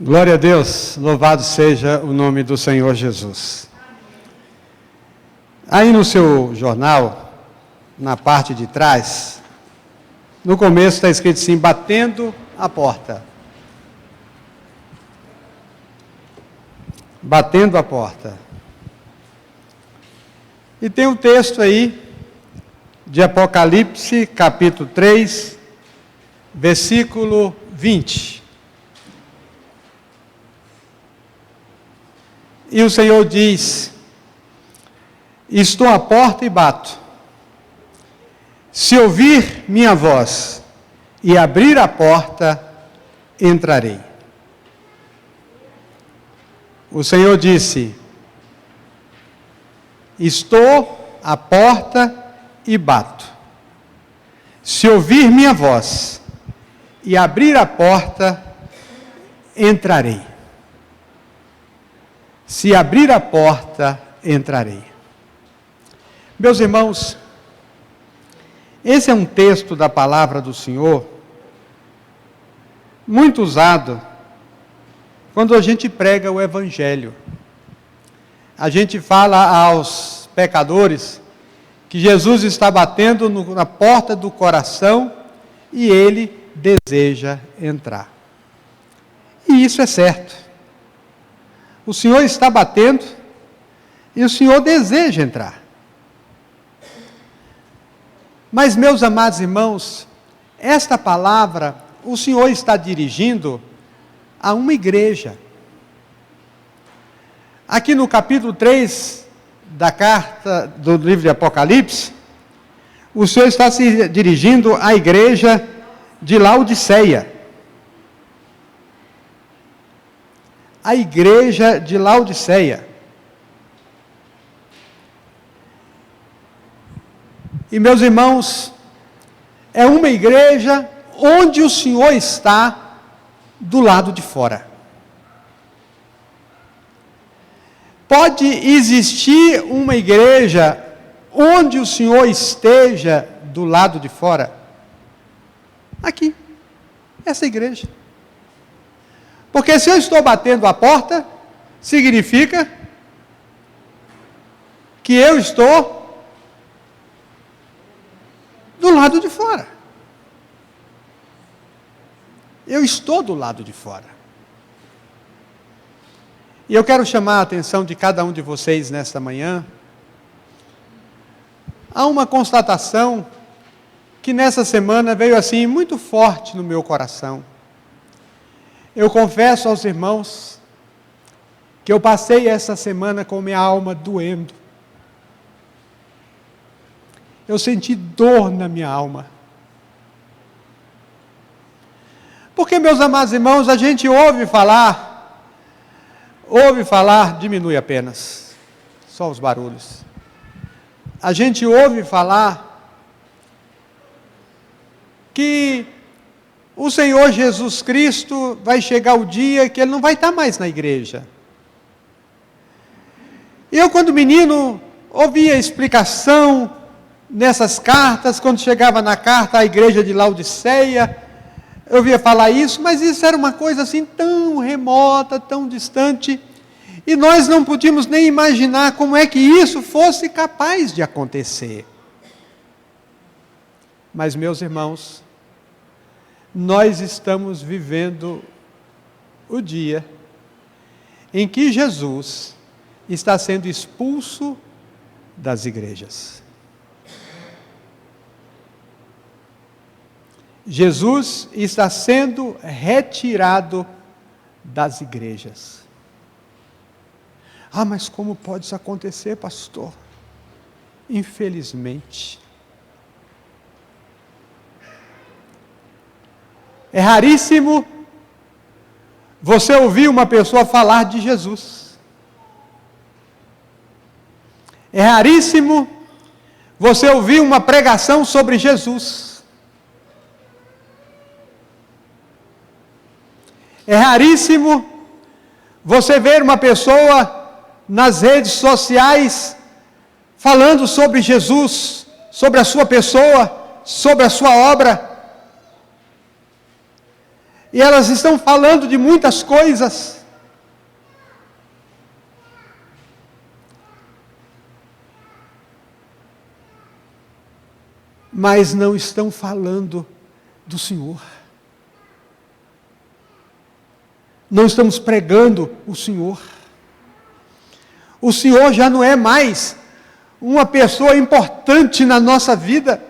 Glória a Deus, louvado seja o nome do Senhor Jesus. Aí no seu jornal, na parte de trás, no começo está escrito assim, batendo a porta. Batendo a porta. E tem um texto aí, de Apocalipse, capítulo 3, versículo 20. E o Senhor diz, estou à porta e bato. Se ouvir minha voz e abrir a porta, entrarei. O Senhor disse, estou à porta e bato. Se ouvir minha voz e abrir a porta, entrarei. Se abrir a porta, entrarei. Meus irmãos, esse é um texto da palavra do Senhor, muito usado quando a gente prega o Evangelho. A gente fala aos pecadores que Jesus está batendo na porta do coração e ele deseja entrar. E isso é certo. O Senhor está batendo e o Senhor deseja entrar. Mas, meus amados irmãos, esta palavra o Senhor está dirigindo a uma igreja. Aqui no capítulo 3 da carta do livro de Apocalipse, o Senhor está se dirigindo à igreja de Laodiceia. A igreja de Laodiceia. E, meus irmãos, é uma igreja onde o Senhor está do lado de fora. Pode existir uma igreja onde o Senhor esteja do lado de fora? Aqui, essa igreja. Porque se eu estou batendo a porta, significa que eu estou do lado de fora. Eu estou do lado de fora. E eu quero chamar a atenção de cada um de vocês nesta manhã a uma constatação que nessa semana veio assim muito forte no meu coração. Eu confesso aos irmãos que eu passei essa semana com minha alma doendo. Eu senti dor na minha alma. Porque, meus amados irmãos, a gente ouve falar, diminui apenas, só os barulhos. A gente ouve falar que o Senhor Jesus Cristo vai chegar o dia que Ele não vai estar mais na igreja. Eu, quando menino, ouvia explicação nessas cartas, quando chegava na carta à igreja de Laodiceia, eu ouvia falar isso, mas isso era uma coisa assim tão remota, tão distante, e nós não podíamos nem imaginar como é que isso fosse capaz de acontecer. Mas, meus irmãos, nós estamos vivendo o dia em que Jesus está sendo expulso das igrejas. Jesus está sendo retirado das igrejas. Ah, mas como pode isso acontecer, pastor? Infelizmente. É raríssimo você ouvir uma pessoa falar de Jesus. É raríssimo você ouvir uma pregação sobre Jesus. É raríssimo você ver uma pessoa nas redes sociais falando sobre Jesus, sobre a sua pessoa, sobre a sua obra. e elas estão falando de muitas coisas. Mas não estão falando do Senhor. Não estamos pregando o Senhor. O Senhor já não é mais uma pessoa importante na nossa vida.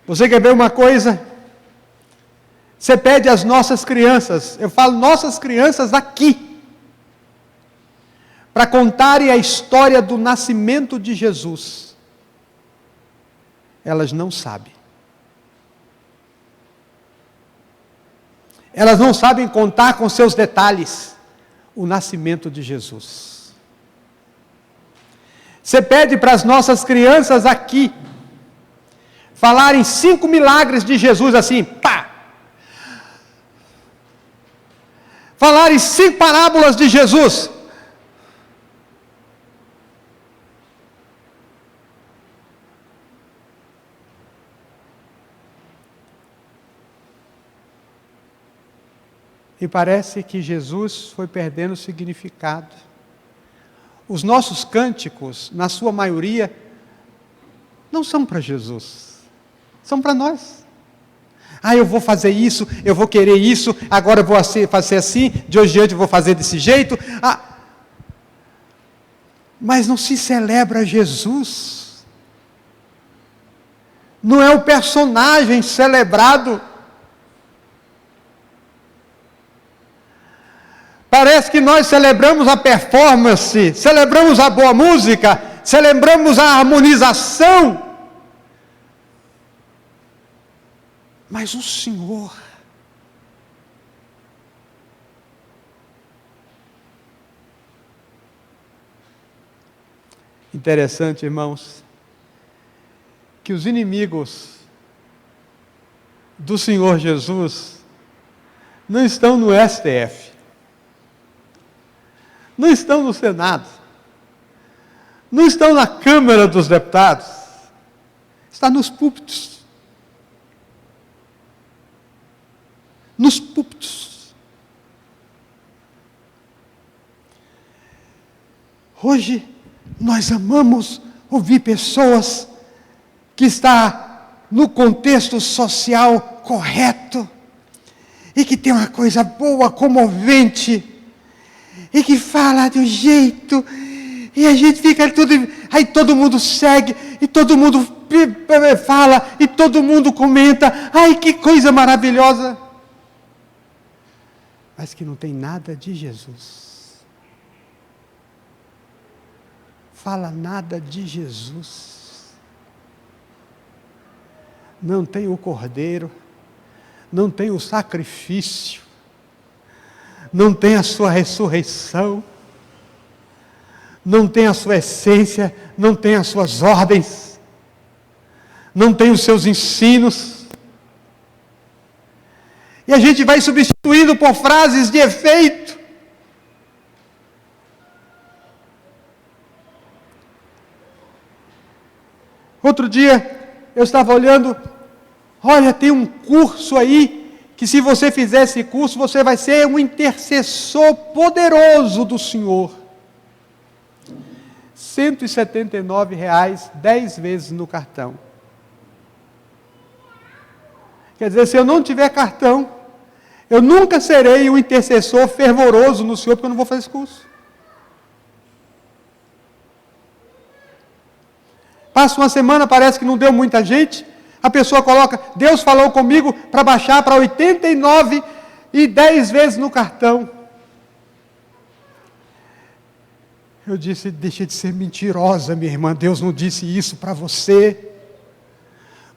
Você quer ver uma coisa? Você pede às nossas crianças, eu falo nossas crianças aqui, para contarem a história do nascimento de Jesus. Elas não sabem. Elas não sabem contar com seus detalhes o nascimento de Jesus. Você pede para as nossas crianças aqui falarem 5 milagres de Jesus assim, pá! Falarem 5 parábolas de Jesus. E parece que Jesus foi perdendo significado. Os nossos cânticos, na sua maioria, não são para Jesus, são para nós. Eu vou fazer isso, eu vou querer isso, agora eu vou fazer assim, de hoje em diante eu vou fazer desse jeito. Mas não se celebra Jesus. Não é o personagem celebrado. Parece que nós celebramos a performance, celebramos a boa música, celebramos a harmonização. Mas o Senhor, interessante, irmãos, que os inimigos do Senhor Jesus não estão no STF, não estão no Senado, não estão na Câmara dos Deputados, está nos púlpitos. Nos púlpitos. Hoje, nós amamos ouvir pessoas que estão no contexto social correto, e que tem uma coisa boa, comovente, e que fala de um jeito, e a gente fica tudo, aí todo mundo segue, e todo mundo fala, e todo mundo comenta, ai que coisa maravilhosa. Mas que não tem nada de Jesus. Fala nada de Jesus. Não tem o cordeiro, não tem o sacrifício, não tem a sua ressurreição, não tem a sua essência, não tem as suas ordens, não tem os seus ensinos. E a gente vai substituindo por frases de efeito. Outro dia, eu estava olhando, olha, tem um curso aí, que se você fizer esse curso, você vai ser um intercessor poderoso do Senhor. R$ 179, 10 vezes no cartão. Quer dizer, se eu não tiver cartão, eu nunca serei um intercessor fervoroso no Senhor, porque eu não vou fazer esse curso. Passa uma semana, parece que não deu muita gente, a pessoa coloca, Deus falou comigo para baixar para 89 e 10 vezes no cartão. Eu disse, deixa de ser mentirosa, minha irmã, Deus não disse isso para você.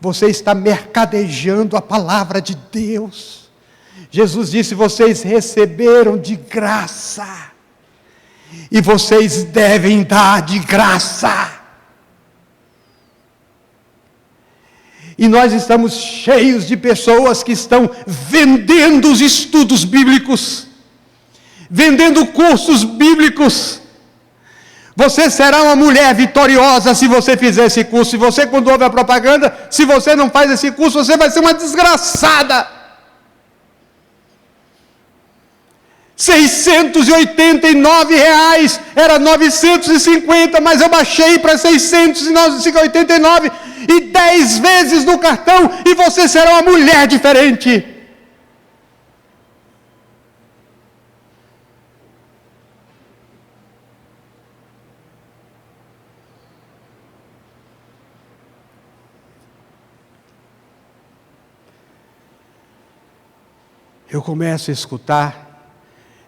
Você está mercadejando a palavra de Deus. Jesus disse, vocês receberam de graça, e vocês devem dar de graça. E nós estamos cheios de pessoas que estão vendendo os estudos bíblicos, vendendo cursos bíblicos, Você será uma mulher vitoriosa se você fizer esse curso. Se você, quando ouve a propaganda, se você não faz esse curso, você vai ser uma desgraçada. R$ 689, era 950, mas eu baixei para 689 e 10 vezes no cartão, e você será uma mulher diferente. Eu começo a escutar,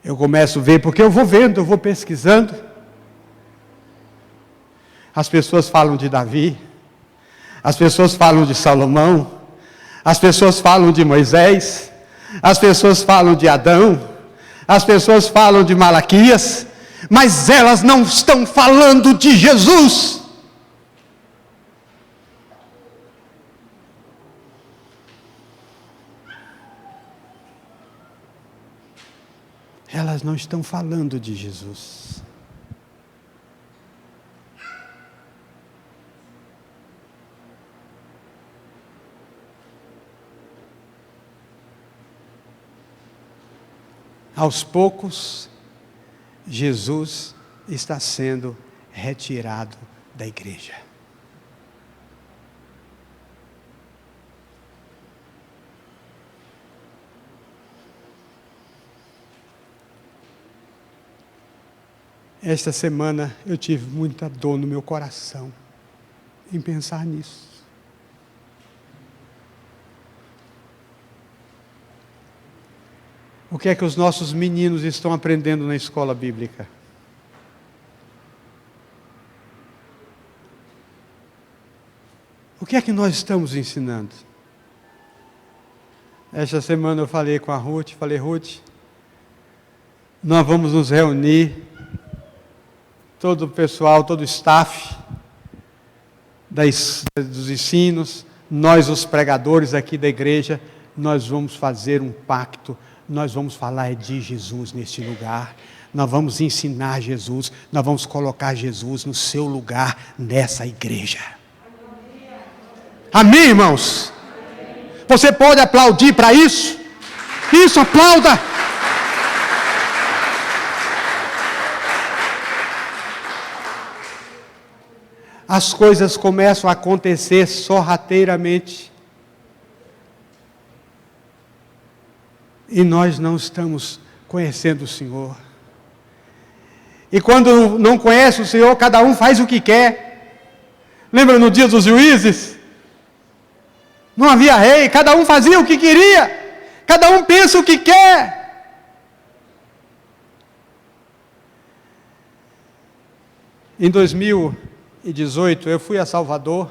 eu começo a ver, porque eu vou vendo, eu vou pesquisando. As pessoas falam de Davi, as pessoas falam de Salomão, as pessoas falam de Moisés, as pessoas falam de Adão, as pessoas falam de Malaquias, mas elas não estão falando de Jesus. Elas não estão falando de Jesus. Aos poucos, Jesus está sendo retirado da igreja. Esta semana eu tive muita dor no meu coração em pensar nisso. O que é que os nossos meninos estão aprendendo na escola bíblica? O que é que nós estamos ensinando? Esta semana eu falei com a Ruth, Ruth, nós vamos nos reunir, todo o pessoal, todo o staff dos ensinos, nós os pregadores aqui da igreja, nós vamos fazer um pacto, nós vamos falar de Jesus neste lugar, nós vamos ensinar Jesus, nós vamos colocar Jesus no seu lugar nessa igreja. Amém, irmãos? Você pode aplaudir para isso? Isso, aplauda! As coisas começam a acontecer sorrateiramente. E nós não estamos conhecendo o Senhor. E quando não conhece o Senhor, cada um faz o que quer. Lembra no dia dos juízes? Não havia rei, cada um fazia o que queria. Cada um pensa o que quer. Em 2018, eu fui a Salvador.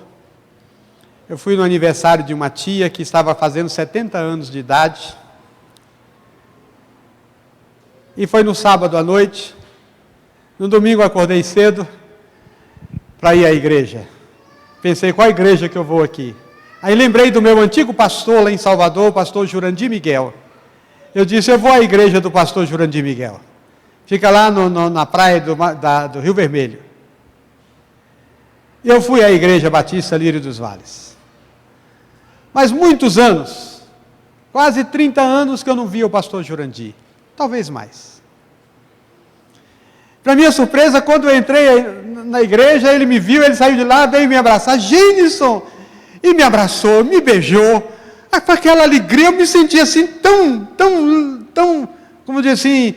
Eu fui no aniversário de uma tia que estava fazendo 70 anos de idade. E foi no sábado à noite. No domingo eu acordei cedo para ir à igreja. Pensei, qual igreja que eu vou aqui? Aí lembrei do meu antigo pastor lá em Salvador, o pastor Jurandir Miguel. Eu disse, eu vou à igreja do pastor Jurandir Miguel. Fica lá na praia do Rio Vermelho. E eu fui à igreja Batista Lírio dos Vales. Mas muitos anos, quase 30 anos que eu não via o pastor Jurandir. Talvez mais. Para minha surpresa, quando eu entrei na igreja, ele me viu, ele saiu de lá, veio me abraçar, Gênison, e me abraçou, me beijou, com aquela alegria, eu me senti assim, tão, como dizer assim,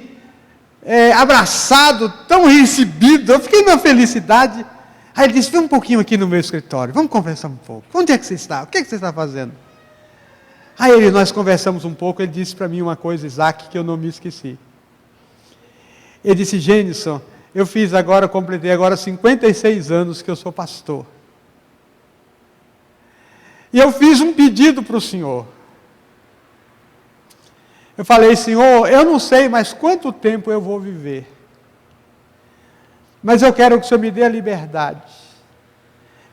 abraçado, tão recebido, eu fiquei numa felicidade. Aí ele disse, vem um pouquinho aqui no meu escritório, vamos conversar um pouco, onde é que você está, o que é que você está fazendo? Aí nós conversamos um pouco, ele disse para mim uma coisa, Isaac, que eu não me esqueci. Ele disse, Gênison, completei agora 56 anos que eu sou pastor. E eu fiz um pedido para o Senhor. Eu falei, Senhor, eu não sei mais quanto tempo eu vou viver. Mas eu quero que o Senhor me dê a liberdade.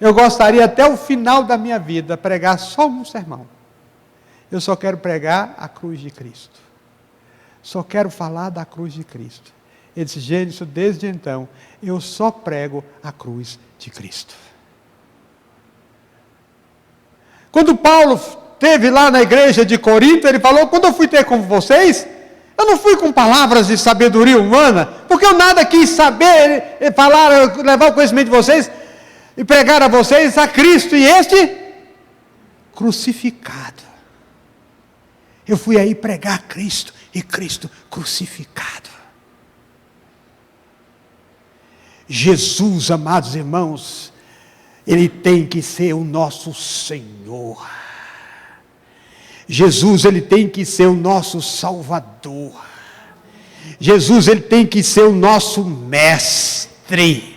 Eu gostaria até o final da minha vida pregar só um sermão. Eu só quero pregar a cruz de Cristo. Só quero falar da cruz de Cristo. Ele disse, Gênesis, desde então, eu só prego a cruz de Cristo. Quando Paulo esteve lá na igreja de Corinto, ele falou, quando eu fui ter com vocês, eu não fui com palavras de sabedoria humana, porque eu nada quis saber, falar, levar o conhecimento de vocês, e pregar a vocês a Cristo e este crucificado. Eu fui aí pregar Cristo e Cristo crucificado. Jesus, amados irmãos, Ele tem que ser o nosso Senhor. Jesus, Ele tem que ser o nosso Salvador. Jesus, Ele tem que ser o nosso Mestre.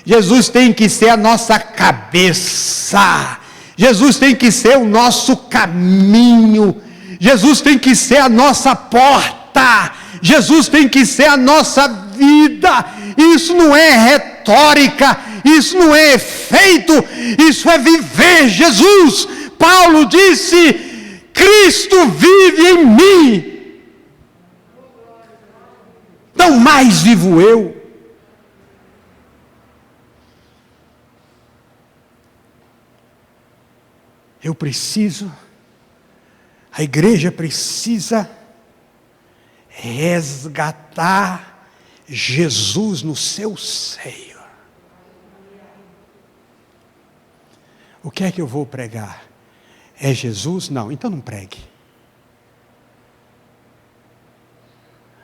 Jesus tem que ser a nossa cabeça. Jesus tem que ser o nosso caminho. Jesus tem que ser a nossa porta. Jesus tem que ser a nossa vida. Isso não é retórica, isso não é efeito, isso é viver Jesus. Paulo disse, Cristo vive em mim. Não mais vivo eu. Eu preciso, a igreja precisa resgatar Jesus no seu seio. O que é que eu vou pregar? É Jesus? Não, então não pregue.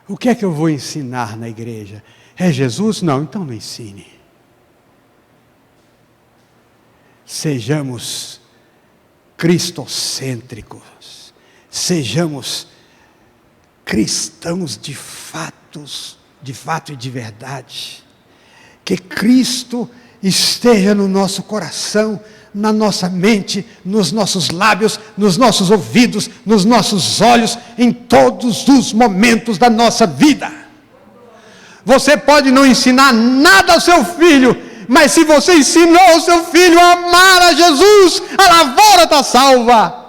O que é que eu vou ensinar na igreja? É Jesus? Não, então não ensine. Sejamos cristocêntricos, sejamos cristãos de fato e de verdade. Que Cristo esteja no nosso coração, na nossa mente, nos nossos lábios, nos nossos ouvidos, nos nossos olhos, em todos os momentos da nossa vida. Você pode não ensinar nada ao seu filho, mas se você ensinou o seu filho a amar a Jesus, a lavoura está salva.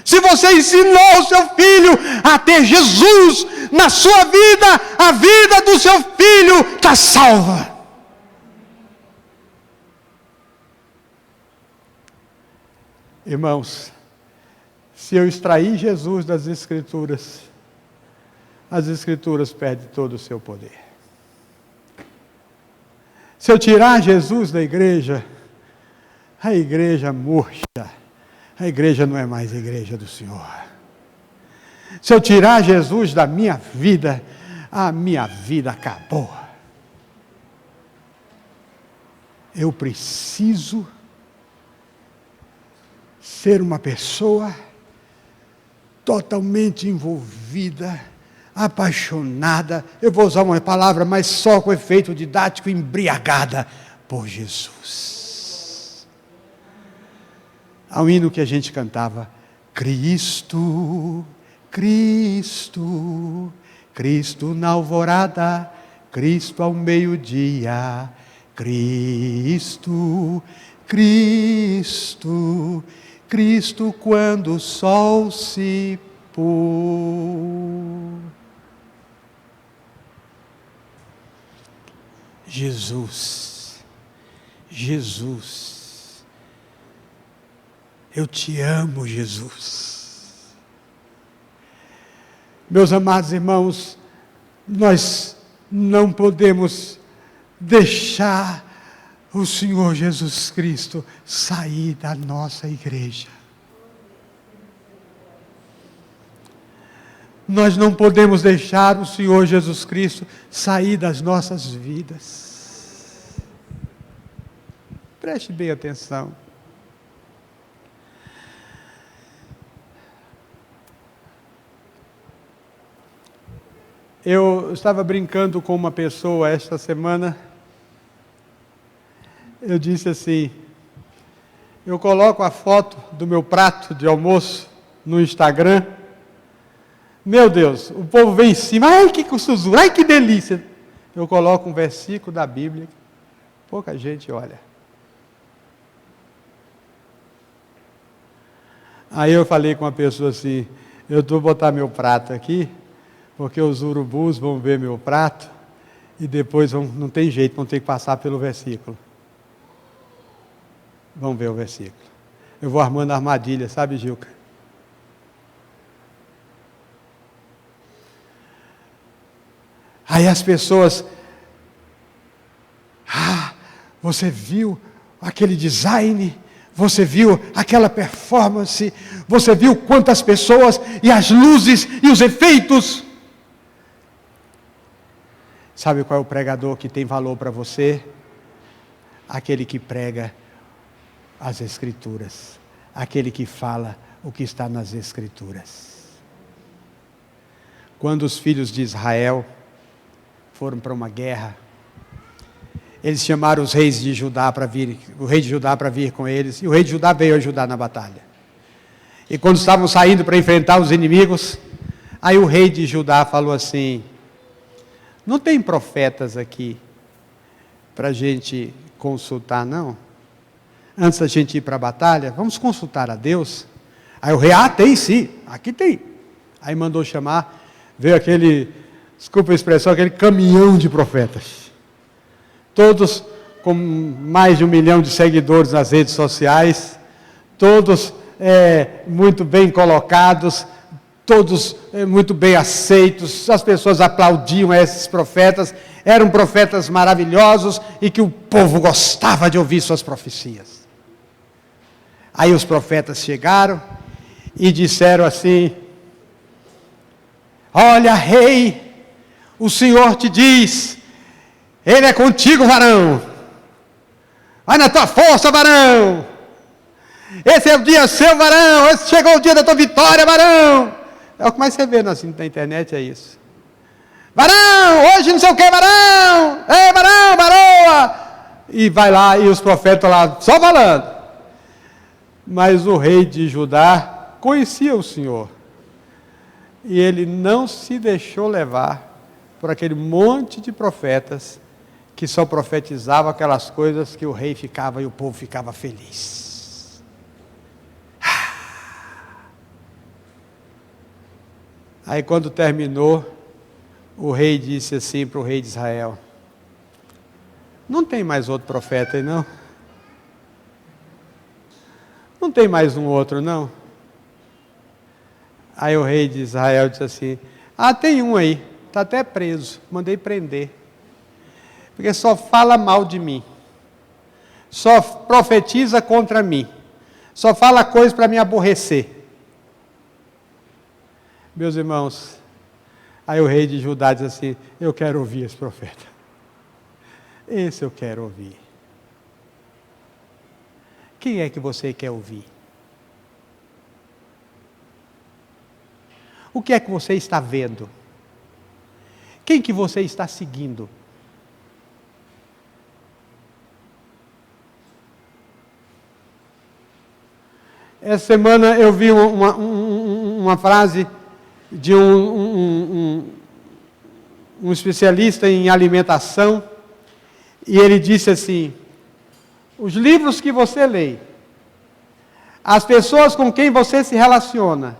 Se você ensinou o seu filho a ter Jesus na sua vida, a vida do seu filho está salva. Irmãos, se eu extrair Jesus das Escrituras, as Escrituras perdem todo o seu poder. Se eu tirar Jesus da igreja, a igreja murcha, a igreja não é mais a igreja do Senhor. Se eu tirar Jesus da minha vida, a minha vida acabou. Eu preciso ser uma pessoa totalmente envolvida, apaixonada, eu vou usar uma palavra, mas só com efeito didático, embriagada por Jesus. Há um hino que a gente cantava, Cristo, Cristo, Cristo na alvorada, Cristo ao meio-dia, Cristo, Cristo, Cristo quando o sol se pôr. Jesus, Jesus, eu te amo, Jesus. Meus amados irmãos, nós não podemos deixar o Senhor Jesus Cristo sair da nossa igreja. Nós não podemos deixar o Senhor Jesus Cristo sair das nossas vidas. Preste bem atenção. Eu estava brincando com uma pessoa esta semana. Eu disse assim, eu coloco a foto do meu prato de almoço no Instagram. Meu Deus, o povo vem em cima, ai que costosura, ai que delícia. Eu coloco um versículo da Bíblia, pouca gente olha. Aí eu falei com uma pessoa assim, eu vou botar meu prato aqui, porque os urubus vão ver meu prato, E depois não tem jeito, vão ter que passar pelo versículo. Vamos ver o versículo. Eu vou armando a armadilha, sabe, Gilca? Aí as pessoas... você viu aquele design? Você viu aquela performance? Você viu quantas pessoas e as luzes e os efeitos? Sabe qual é o pregador que tem valor para você? Aquele que prega as Escrituras. Aquele que fala o que está nas Escrituras. Quando os filhos de Israel foram para uma guerra, eles chamaram os reis de Judá para vir, o rei de Judá para vir com eles, e o rei de Judá veio ajudar na batalha. E quando estavam saindo para enfrentar os inimigos, aí o rei de Judá falou assim: não tem profetas aqui para a gente consultar, não? Antes da gente ir para a batalha, vamos consultar a Deus? Aí o rei, tem sim, aqui tem. Aí mandou chamar, veio aquele, desculpa a expressão, aquele caminhão de profetas. Todos com mais de 1 milhão de seguidores nas redes sociais, todos muito bem colocados, todos muito bem aceitos, as pessoas aplaudiam a esses profetas, eram profetas maravilhosos e que o povo gostava de ouvir suas profecias. Aí os profetas chegaram e disseram assim: olha, rei, o Senhor te diz, Ele é contigo, varão. Vai na tua força, varão. Esse é o dia seu, varão. Esse chegou o dia da tua vitória, varão. É o que mais você vê na internet, é isso. Varão, hoje não sei o que, varão. Ei, varão, varoa. E vai lá, e os profetas lá, só falando. Mas o rei de Judá conhecia o Senhor. E ele não se deixou levar por aquele monte de profetas que só profetizavam aquelas coisas que o rei ficava e o povo ficava feliz. Aí quando terminou, o rei disse assim para o rei de Israel: não tem mais outro profeta aí não? Não tem mais um outro não? Aí o rei de Israel disse assim: tem um aí, está até preso, mandei prender. Porque só fala mal de mim, só profetiza contra mim, só fala coisas para me aborrecer. Meus irmãos, aí o rei de Judá diz assim: eu quero ouvir esse profeta, esse eu quero ouvir. Quem é que você quer ouvir? O que é que você está vendo? Quem que você está seguindo? Essa semana eu vi uma frase de um especialista em alimentação, e ele disse assim: os livros que você lê, as pessoas com quem você se relaciona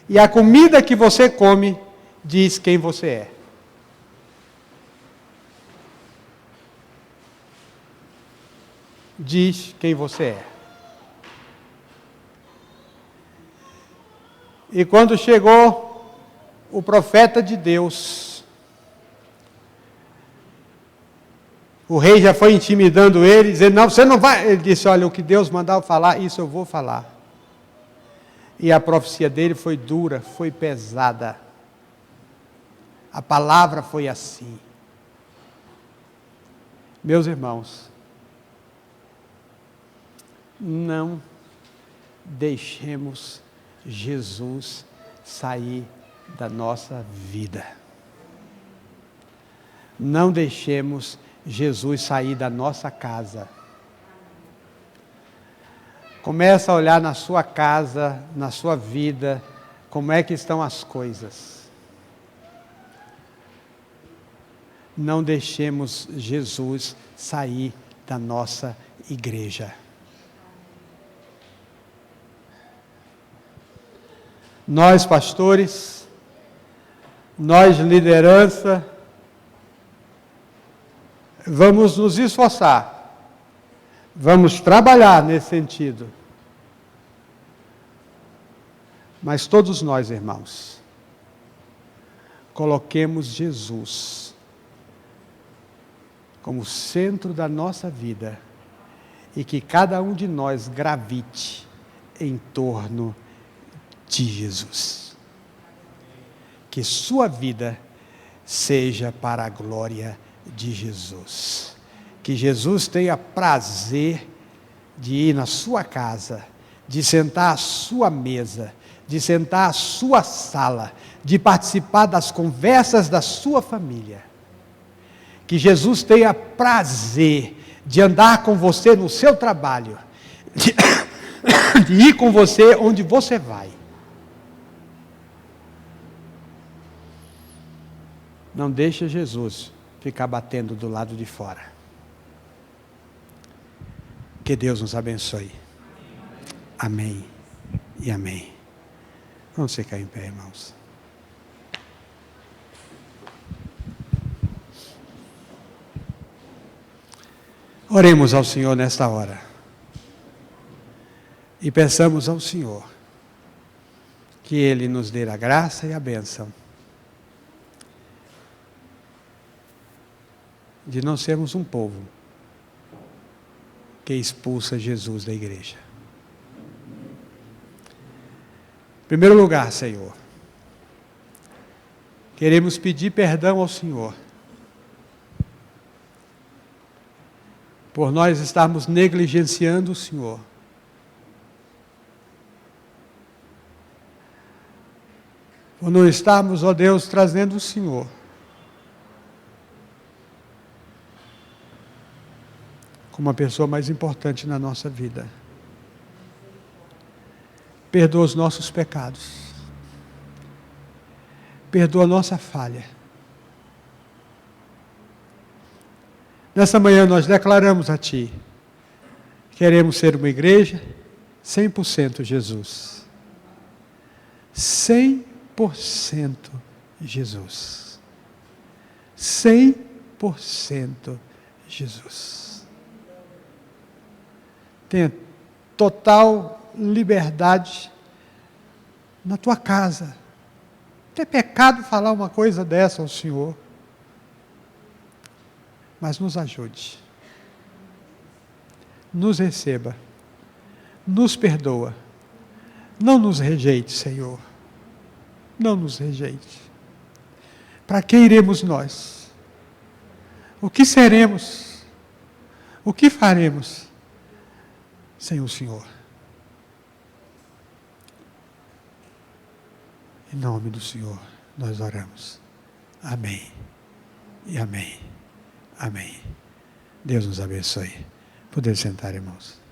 e a comida que você come, diz quem você é. Diz quem você é. E quando chegou o profeta de Deus, o rei já foi intimidando ele, dizendo: não, você não vai. Ele disse: olha, o que Deus mandar eu falar, isso eu vou falar. E a profecia dele foi dura, foi pesada. A palavra foi assim. Meus irmãos, não deixemos Jesus sair da nossa vida. Não deixemos Jesus sair da nossa casa. Começa a olhar na sua casa, na sua vida, como é que estão as coisas. Não deixemos Jesus sair da nossa igreja. Nós, pastores, nós, liderança, vamos nos esforçar, vamos trabalhar nesse sentido. Mas todos nós, irmãos, coloquemos Jesus como centro da nossa vida e que cada um de nós gravite em torno de Jesus. Que sua vida seja para a glória de Jesus. Que Jesus tenha prazer de ir na sua casa, de sentar à sua mesa, de sentar à sua sala, de participar das conversas da sua família. Que Jesus tenha prazer de andar com você no seu trabalho, de ir com você onde você vai. Não deixe Jesus ficar batendo do lado de fora. Que Deus nos abençoe. Amém e amém. Vamos ficar em pé, irmãos. Oremos ao Senhor nesta hora. E peçamos ao Senhor que Ele nos dê a graça e a bênção de não sermos um povo que expulsa Jesus da igreja. Em primeiro lugar, Senhor, queremos pedir perdão ao Senhor por nós estarmos negligenciando o Senhor. Por não estarmos, ó Deus, trazendo o Senhor como a pessoa mais importante na nossa vida. Perdoa os nossos pecados. Perdoa a nossa falha. Nessa manhã nós declaramos a Ti, queremos ser uma igreja 100% Jesus. 100% Jesus. 100% Jesus. Tenha total liberdade na tua casa. Não é pecado falar uma coisa dessa ao Senhor. Mas nos ajude. Nos receba. Nos perdoa. Não nos rejeite, Senhor. Não nos rejeite. Para que iremos nós? O que seremos? O que faremos sem o Senhor? Em nome do Senhor, nós oramos. Amém e amém. Amém. Deus nos abençoe. Poder sentar, irmãos.